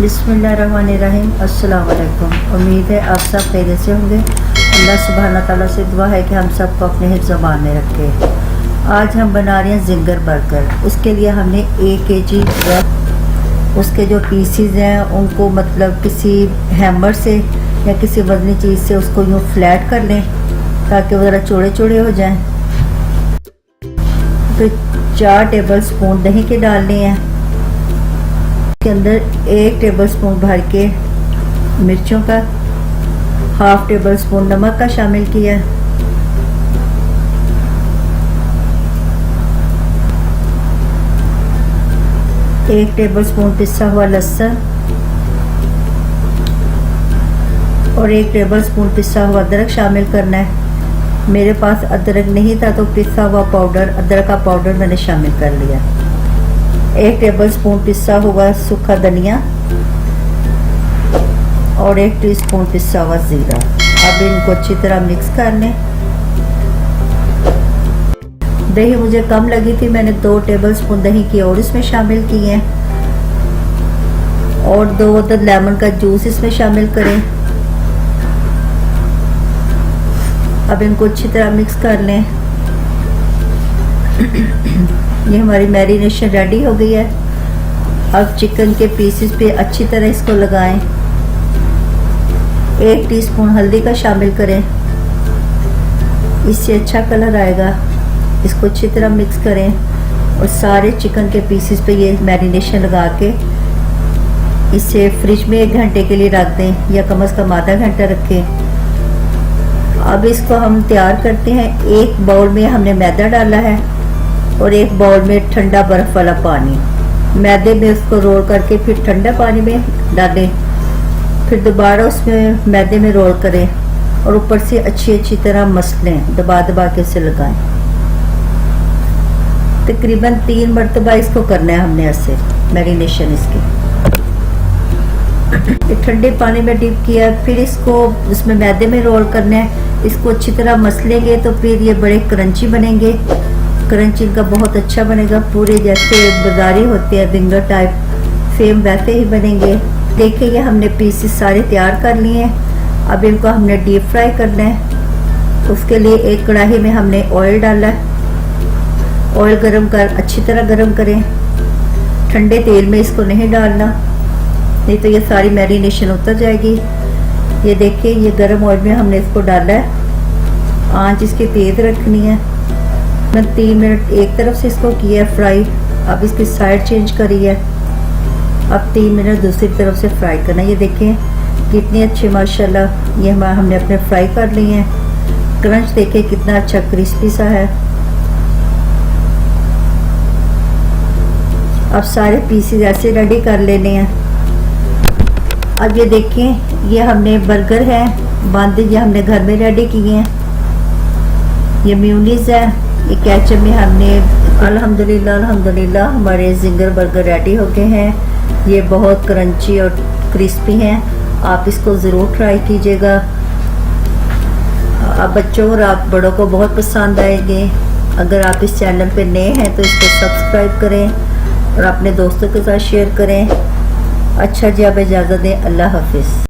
बिस्मिल्लाहिर्रहमानिर्रहीम। अस्सलाम वालेकुम। उम्मीद है आप सब खैरियत से होंगे। अल्लाह सुब्हाना तआला से दुआ है कि हम सबको अपने हिफ्ज़ ज़बान में रखे। आज हम बना रहे हैं ज़िंगर बर्गर। उसके लिए हमने 1 kg उसके जो पीसीज हैं उनको मतलब किसी हैमर से या किसी वजनी चीज़ से उसको यूँ फ्लैट कर लें ताकि वो ज़रा चौड़े चौड़े हो जाएं। फिर 4 टेबल स्पून दही के डालने हैं। के अंदर 1 टेबल स्पून भर के मिर्चों का, 1/2 टेबल स्पून नमक का शामिल किया। एक टेबल स्पून पिसा हुआ लहसुन और 1 टेबल स्पून पिसा हुआ अदरक शामिल करना है। मेरे पास अदरक नहीं था तो पिसा हुआ पाउडर, अदरक का पाउडर मैंने शामिल कर लिया। 1 टेबल स्पून पिसा हुआ सूखा धनिया और 1 टीस्पून पिसा हुआ ज़ीरा। अब इनको अच्छी तरह मिक्स कर लें। दही मुझे कम लगी थी, मैंने 2 टेबल स्पून दही की और इसमें शामिल किए हैं और 2 अदद लेमन का जूस इसमें शामिल करें। अब इनको अच्छी तरह मिक्स कर लें। ये हमारी मैरिनेशन रेडी हो गई है। अब चिकन के पीसेस पे अच्छी तरह इसको लगाएं। 1 टीस्पून हल्दी का शामिल करें, इससे अच्छा कलर आएगा। इसको अच्छी तरह मिक्स करें और सारे चिकन के पीसेस पे ये मैरिनेशन लगा के इसे फ्रिज में 1 घंटे के लिए रख दें या कम से कम आधा घंटा रखें। अब इसको हम तैयार करते हैं। 1 बाउल में हमने मैदा डाला है और 1 बाउल में ठंडा बर्फ़ वाला पानी। मैदे में उसको रोल करके फिर ठंडा पानी में डालें, फिर दोबारा उसमें मैदे में रोल करें और ऊपर से अच्छी तरह मसलें, दबा दबा के उसे लगाएं। तकरीबन 3 मरतबा इसको करना है हमने ऐसे मैरिनेशन इसकी। ठंडे पानी में डिप किया, फिर इसको उसमें मैदे में रोल करना है। इसको अच्छी तरह मसलेंगे तो फिर ये बड़े क्रंची बनेंगे। क्रंच इनका बहुत अच्छा बनेगा, पूरे जैसे बाजारी होते हैं ज़िंगर टाइप, सेम वैसे ही बनेंगे। देखिए ये हमने पीसेस सारे तैयार कर लिए हैं। अब इनको हमने डीप फ्राई करना है। उसके लिए एक कढ़ाई में हमने ऑयल डाला है। ऑयल गरम कर अच्छी तरह गरम करें। ठंडे तेल में इसको नहीं डालना, नहीं तो ये सारी मैरिनेशन उतर जाएगी। ये देखिए ये गरम ऑयल में हमने इसको डाला है। आंच इसकी तेज़ रखनी है। मैं 3 मिनट एक तरफ से इसको किया है फ्राई। अब इसकी साइड चेंज करी है। अब 3 मिनट दूसरी तरफ से फ्राई करना। ये देखें कितनी अच्छी माशाल्लाह ये हमने अपने फ्राई कर लिए हैं। क्रंच देखें कितना अच्छा क्रिस्पी सा है। अब सारे पीसेस ऐसे रेडी कर लेने हैं। अब ये देखें ये हमने बर्गर है बंद, ये हमने घर में रेडी किए हैं। ये मेयोनीज है, ये केचप में हमने अल्हम्दुलिल्लाह हमारे ज़िंगर बर्गर रेडी हो गए हैं। ये बहुत क्रंची और क्रिस्पी हैं। आप इसको ज़रूर ट्राई कीजिएगा। आप बच्चों और आप बड़ों को बहुत पसंद आएंगे। अगर आप इस चैनल पे नए हैं तो इसको सब्सक्राइब करें और अपने दोस्तों के साथ शेयर करें। अच्छा जी, अब इजाज़त दें। अल्लाह हाफिज़।